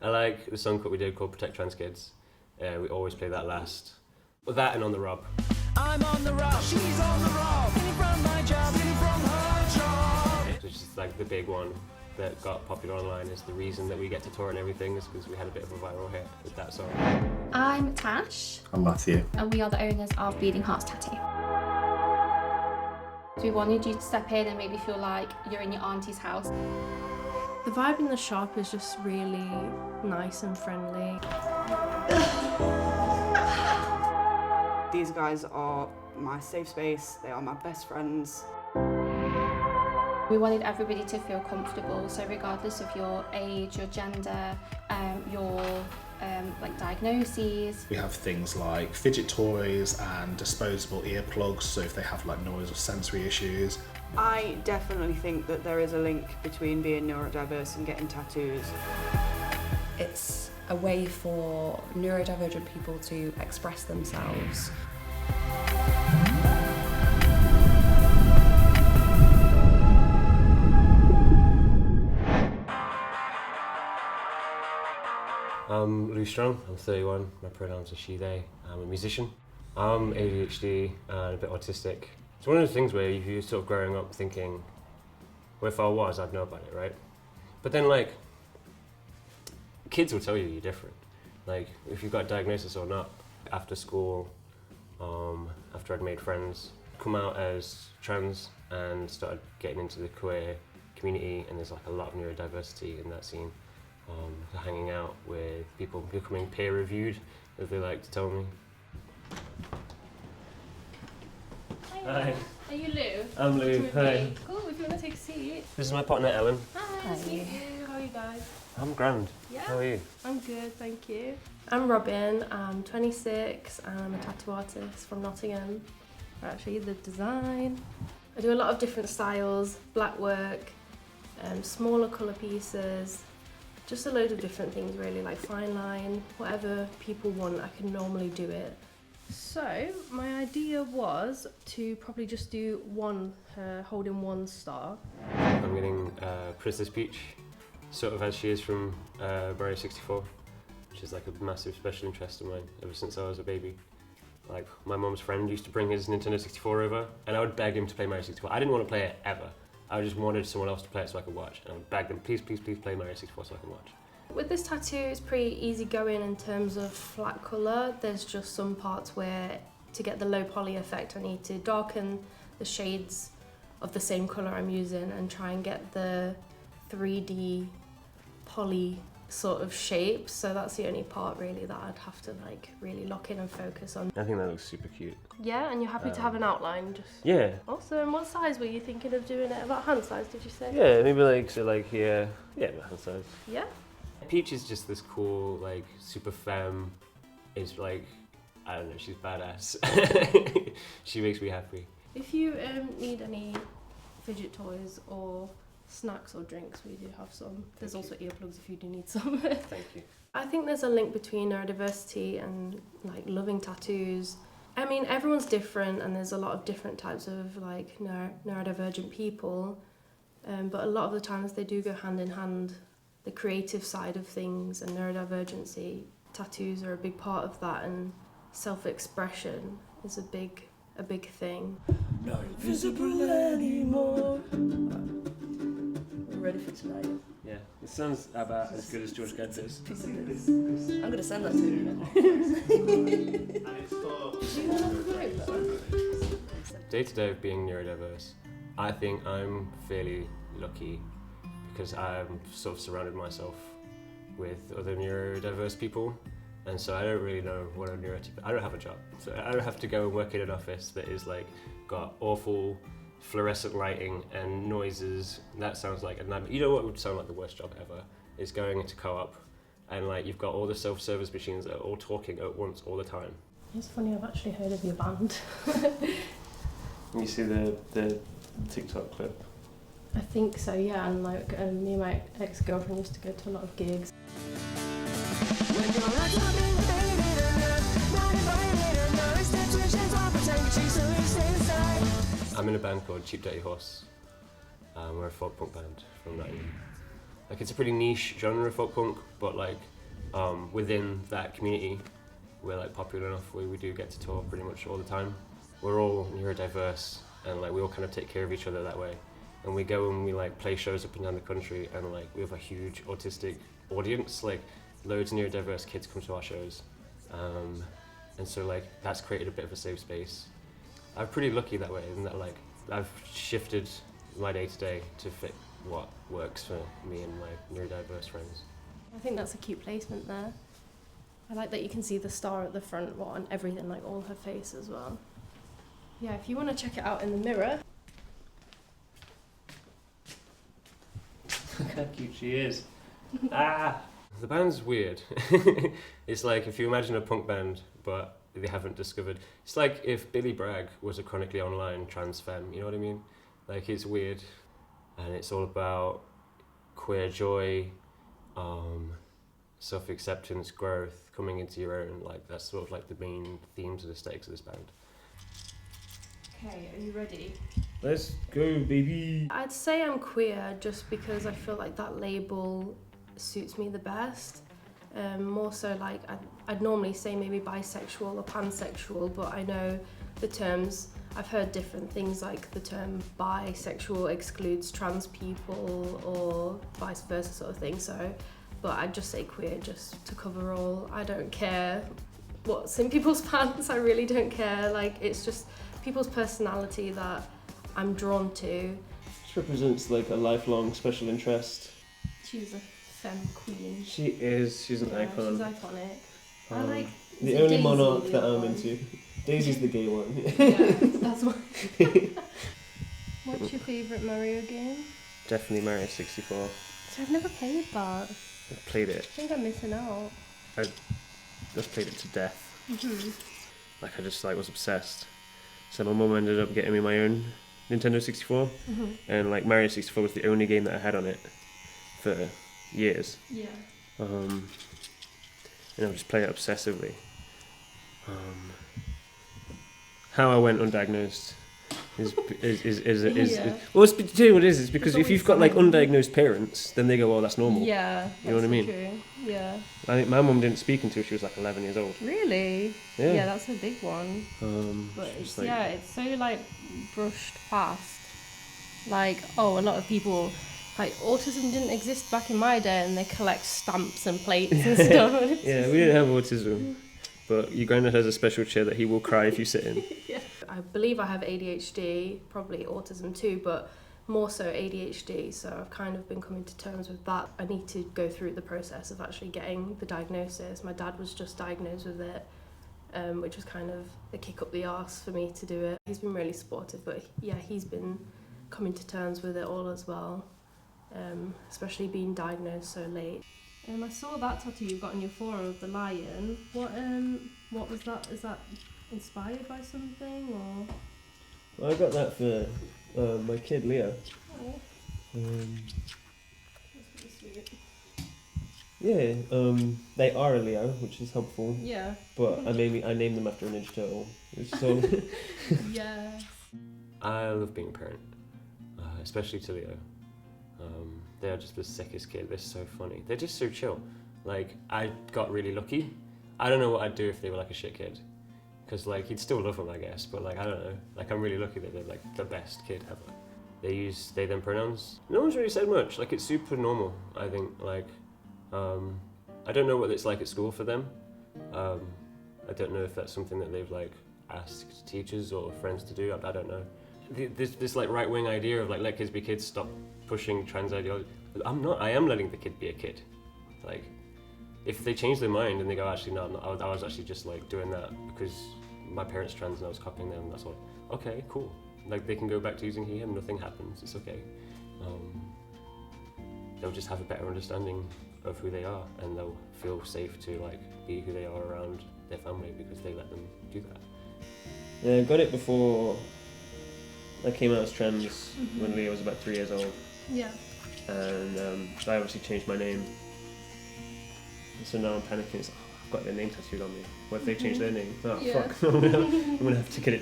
I like the song that we did called Protect Trans Kids. We always play that last. Well, that and On the Rob. I'm on the rob, she's on the rob, getting from my job, getting from her job. Which is like the big one that got popular online, is the reason that we get to tour and everything is because we had a bit of a viral hit with that song. I'm Tash. I'm Matthew. And we are the owners of Bleeding Hearts Tattoo. So we wanted you to step in and maybe feel like you're in your auntie's house. The vibe in the shop is just really nice and friendly. These guys are my safe space, they are my best friends. We wanted everybody to feel comfortable, so regardless of your age, your gender, your like diagnoses. We have things like fidget toys and disposable earplugs, so if they have like noise or sensory issues. I definitely think that there is a link between being neurodiverse and getting tattoos. It's a way for neurodivergent people to express themselves. I'm Louis Strong, I'm 31, my pronouns are she, they. I'm a musician. I'm ADHD and a bit autistic. It's one of those things where you're sort of growing up thinking, well, if I was, I'd know about it, right? But then like, kids will tell you you're different. Like, if you've got a diagnosis or not. After school, after I'd made friends, come out as trans and started getting into the queer community, and there's like a lot of neurodiversity in that scene. Hanging out with people, becoming peer-reviewed, as they like to tell me. Hi. Are you Lou? I'm Lou. Hi. Cool, if you want to take a seat. This is my partner Ellen. Hi, nice to meet you. How are you guys? I'm grand. Yeah. How are you? I'm good, thank you. I'm Robyn, I'm 26 and I'm a tattoo artist from Nottingham. I actually the design. I do a lot of different styles, black work, smaller colour pieces, just a load of different things really, like fine line, whatever people want, I can normally do it. So my idea was to probably just do one, holding one star. I'm getting Princess Peach, sort of as she is from Mario 64, which is like a massive special interest of mine ever since I was a baby. Like, my mum's friend used to bring his Nintendo 64 over, and I would beg him to play Mario 64. I didn't want to play it ever. I just wanted someone else to play it so I could watch. And I would beg them, please, please, please play Mario 64 so I can watch. With this tattoo, it's pretty easy going in terms of flat colour. There's just some parts where, to get the low poly effect, I need to darken the shades of the same colour I'm using and try and get the 3D poly sort of shape. So that's the only part really that I'd have to like really lock in and focus on. I think that looks super cute. Yeah, and you're happy to have an outline? Just Yeah. Awesome. What size were you thinking of doing it? About hand size, did you say? Yeah, maybe like, so like here, yeah, hand size. Yeah. Peach is just this cool, like, super femme. Is like, I don't know, she's badass. She makes me happy. If you need any fidget toys or snacks or drinks, we do have some. There's also earplugs if you do need some. Thank you. I think there's a link between neurodiversity and like loving tattoos. I mean, everyone's different and there's a lot of different types of like neurodivergent people, but a lot of the times they do go hand in hand. The creative side of things and neurodivergency, tattoos are a big part of that, and self-expression is a big thing. Not invisible anymore. We're ready for tonight. Yeah, it sounds about as good as George Gentis. Piece of this. I'm gonna send that to you. Day to day of being neurodiverse, I think I'm fairly lucky because I'm sort of surrounded myself with other neurodiverse people, and so I don't really know what a neurotypical. I don't have a job, so I don't have to go and work in an office that is like got awful fluorescent lighting and noises. That sounds like a nightmare. You know what would sound like the worst job ever is going into co-op and like you've got all the self-service machines that are all talking at once all the time. It's funny, I've actually heard of your band. You see the TikTok clip? I think so, yeah, and like me and my ex-girlfriend used to go to a lot of gigs. I'm in a band called Cheap Dirty Horse. We're a folk punk band from Nottingham. Like, it's a pretty niche genre of folk punk, but like within that community, we're like popular enough where we do get to tour pretty much all the time. We're all neurodiverse, and like we all kind of take care of each other that way. And we go and we like play shows up and down the country, and like we have a huge autistic audience. Like loads of neurodiverse kids come to our shows, and so like that's created a bit of a safe space. I'm pretty lucky that way, in that like I've shifted my day to day to fit what works for me and my neurodiverse friends. I think that's a cute placement there. I like that you can see the star at the front, on everything, like all her face as well. Yeah, if you want to check it out in the mirror. Look how cute she is. Ah! The band's weird. It's like if you imagine a punk band, but they haven't discovered. It's like if Billy Bragg was a chronically online trans femme, you know what I mean? Like it's weird, and it's all about queer joy, self-acceptance, growth, coming into your own. Like that's sort of like the main themes and aesthetics of this band. Okay, are you ready? Let's go, baby. I'd say I'm queer just because I feel like that label suits me the best. More so like I'd normally say maybe bisexual or pansexual, but I know the terms, I've heard different things, like the term bisexual excludes trans people or vice versa sort of thing. So, but I'd just say queer just to cover all. I don't care what's in people's pants, I really don't care. Like it's just people's personality that I'm drawn to. She represents like a lifelong special interest. She's a femme queen. She is. She's an icon. She's iconic. I like the only Daisy, monarch the that other I'm one. into. Daisy's the gay one. Yeah, that's what. What's your favourite Mario game? Definitely Mario 64. So I've never played that. I played it. I think I'm missing out. I just played it to death. Like I just like was obsessed. So my mum ended up getting me my own Nintendo 64, and like Mario 64 was the only game that I had on it for years. Yeah. And I would just play it obsessively. How I went undiagnosed is Yeah. well, it's, do you know what it is? It's because It's if you've got like always undiagnosed parents, then they go, "Oh, that's normal." Yeah. You know what I that's mean? True. Yeah. I think my mum didn't speak until she was like 11 years old. Really? Yeah. Yeah, that's a big one. But it's it's, like- yeah, it's so like brushed past. Like, oh, a lot of people, like autism didn't exist back in my day, and they collect stamps and plates and stuff. Yeah, we didn't have autism, but your granddad has a special chair that he will cry if you sit in. Yeah. I believe I have ADHD, probably autism too, but more so ADHD, so I've kind of been coming to terms with that. I need to go through the process of actually getting the diagnosis. My dad was just diagnosed with it, which was kind of a kick up the arse for me to do it. He's been really supportive, but yeah, he's been coming to terms with it all as well, especially being diagnosed so late. I saw that tattoo you've got on your forearm of the lion. What was that? Is that inspired by something or? Well, I got that for my kid Leo. Oh, that's pretty sweet. Yeah, they are a Leo, which is helpful. Yeah. But I named them after a Ninja Turtle. So Yeah. I love being a parent, especially to Leo. They are just the sickest kid. They're so funny. They're just so chill. Like, I got really lucky. I don't know what I'd do if they were like a shit kid. Because like, he'd still love them, I guess. But like, I don't know. Like, I'm really lucky that they're like the best kid ever. They use they, them pronouns. No one's really said much. Like, it's super normal, I think. Like, I don't know what it's like at school for them. I don't know if that's something that they've like asked teachers or friends to do. I don't know. There's this like right-wing idea of like, let kids be kids, stop pushing trans ideology. I am letting the kid be a kid. Like, if they change their mind and they go, actually, no, I'm not, I was actually just like doing that because my parents trans and I was copying them, and that's all. Okay, cool. Like, they can go back to using he, him, nothing happens, it's okay. They'll just have a better understanding of who they are, and they'll feel safe to like be who they are around their family because they let them do that. yeah, I got it before I came out as trans when Leo was about 3 years old, Yeah. and I obviously changed my name. So now I'm panicking. It's like, oh, I've got their name tattooed on me. What if they change their name? Oh Yeah. fuck! I'm gonna have to get it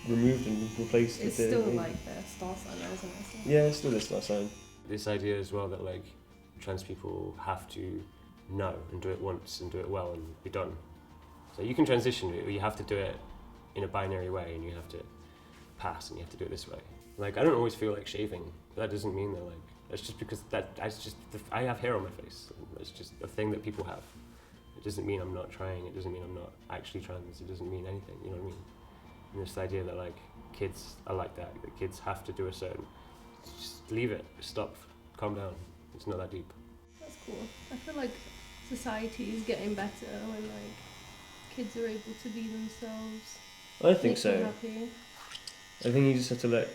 removed and replaced It's with their still name. like the star sign, isn't it? Yeah, it's still this last sign. This idea as well that like trans people have to know and do it once and do it well and be done. So you can transition it, or you have to do it in a binary way, and you have to pass and you have to do it this way. Like, I don't always feel like shaving, but that doesn't mean that, like, that's just because I have hair on my face. It's just a thing that people have. It doesn't mean I'm not trying, it doesn't mean I'm not actually trans, it doesn't mean anything, you know what I mean? And this idea that, like, kids are like that kids have to do a certain, just leave it, stop, calm down, it's not that deep. That's cool. I feel like society is getting better when, like, kids are able to be themselves. I think make them so. happy. I think you just have to let.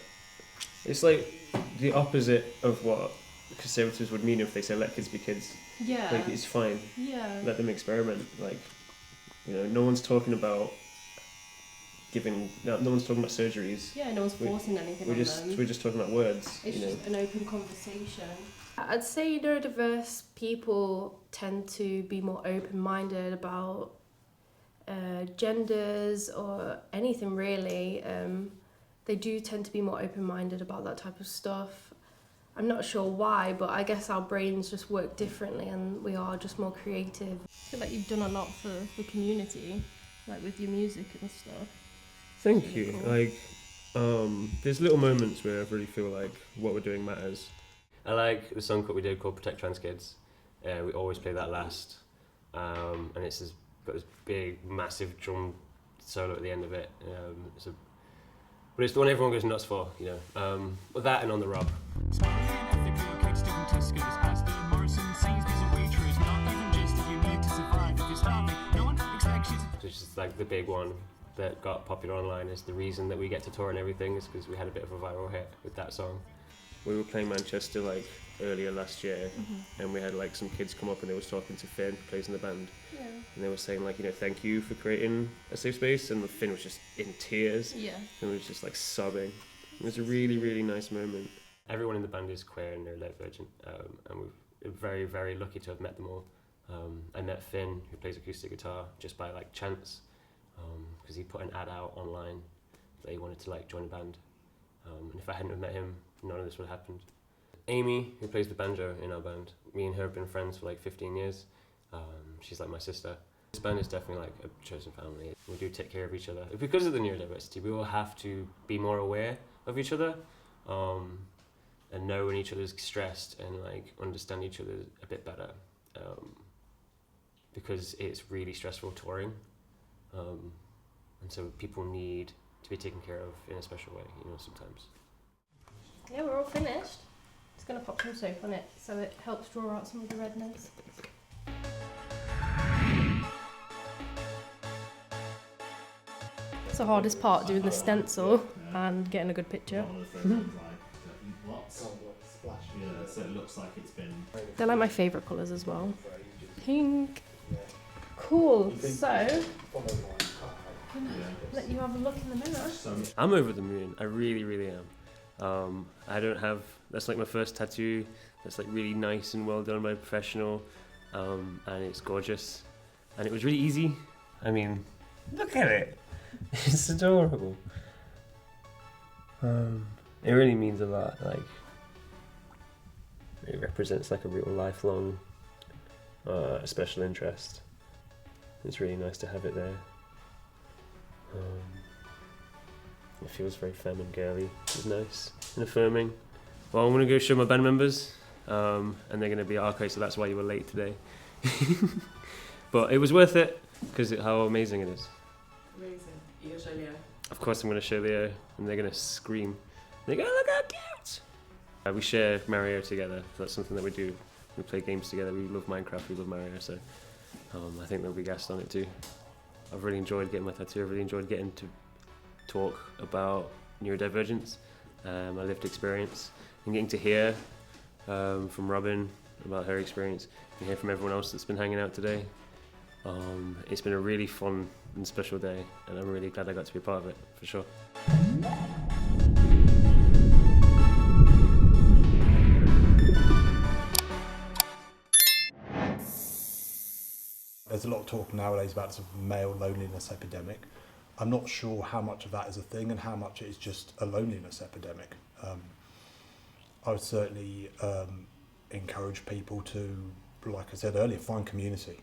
It's like the opposite of what conservatives would mean if they say let kids be kids. Yeah. Like, it's fine. Yeah. Let them experiment. Like, you know, no one's talking about no one's talking about surgeries. Yeah, no one's forcing anything on them. We're just talking about words. It's you know. just an open conversation. I'd say neurodiverse people tend to be more open-minded about genders or anything really. They do tend to be more open-minded about that type of stuff. I'm not sure why, but I guess our brains just work differently and we are just more creative. I feel like you've done a lot for the community, like with your music and stuff. Thank you. Cool. Like, there's little moments where I really feel like what we're doing matters. I like the song that we did called Protect Trans Kids. We always play that last. And it's got this big, massive drum solo at the end of it. But it's the one everyone goes nuts for, you know. With that and On the Rob. Which is like the big one that got popular online. Is the reason that we get to tour and everything is because we had a bit of a viral hit with that song. We were playing Manchester like earlier last year, and we had like some kids come up and they was talking to Finn, who plays in the band, and they were saying like, you know, thank you for creating a safe space, and Finn was just in tears, and was just like sobbing. It was a really, really nice moment. Everyone in the band is queer and neurodivergent, and we're very, very lucky to have met them all. I met Finn, who plays acoustic guitar, just by like chance, because he put an ad out online that he wanted to like join a band, and if I hadn't have met him, none of this would have happened. Amy, who plays the banjo in our band, me and her have been friends for like 15 years. She's like my sister. This band is definitely like a chosen family. We do take care of each other. Because of the neurodiversity, we all have to be more aware of each other, and know when each other's stressed and like understand each other a bit better. Because it's really stressful touring, and so people need to be taken care of in a special way, you know, sometimes. Yeah, we're all finished. Just going to pop some soap on it so it helps draw out some of the redness. It's the hardest part, doing the stencil and getting a good picture. So it looks like it's been. They're like my favourite colours as well. Pink. Cool, so let you have a look in the mirror. I'm over the moon, I really, really am. I don't have, that's like my first tattoo, that's like really nice and well done by a professional, and it's gorgeous, and it was really easy. I mean, look at it, it's adorable. It really means a lot, like, it represents like a real lifelong special interest. It's really nice to have it there. It feels very femme and girly. It's nice and affirming. Well, I'm going to go show my band members, and they're going to be, okay, so that's why you were late today. But it was worth it, because how amazing it is. Amazing. You going to show Leo? Of course I'm going to show Leo, and they're going to scream. They go, look how cute! We share Mario together, so that's something that we do. We play games together, we love Minecraft, we love Mario, so I think they'll be gassed on it too. I've really enjoyed getting my tattoo, I've really enjoyed getting to talk about neurodivergence, my lived experience, and getting to hear from Robyn about her experience, and hear from everyone else that's been hanging out today. It's been a really fun and special day, and I'm really glad I got to be a part of it, for sure. There's a lot of talk nowadays about sort of male loneliness epidemic. I'm not sure how much of that is a thing and how much it is just a loneliness epidemic. I would certainly encourage people to like I said earlier, find community.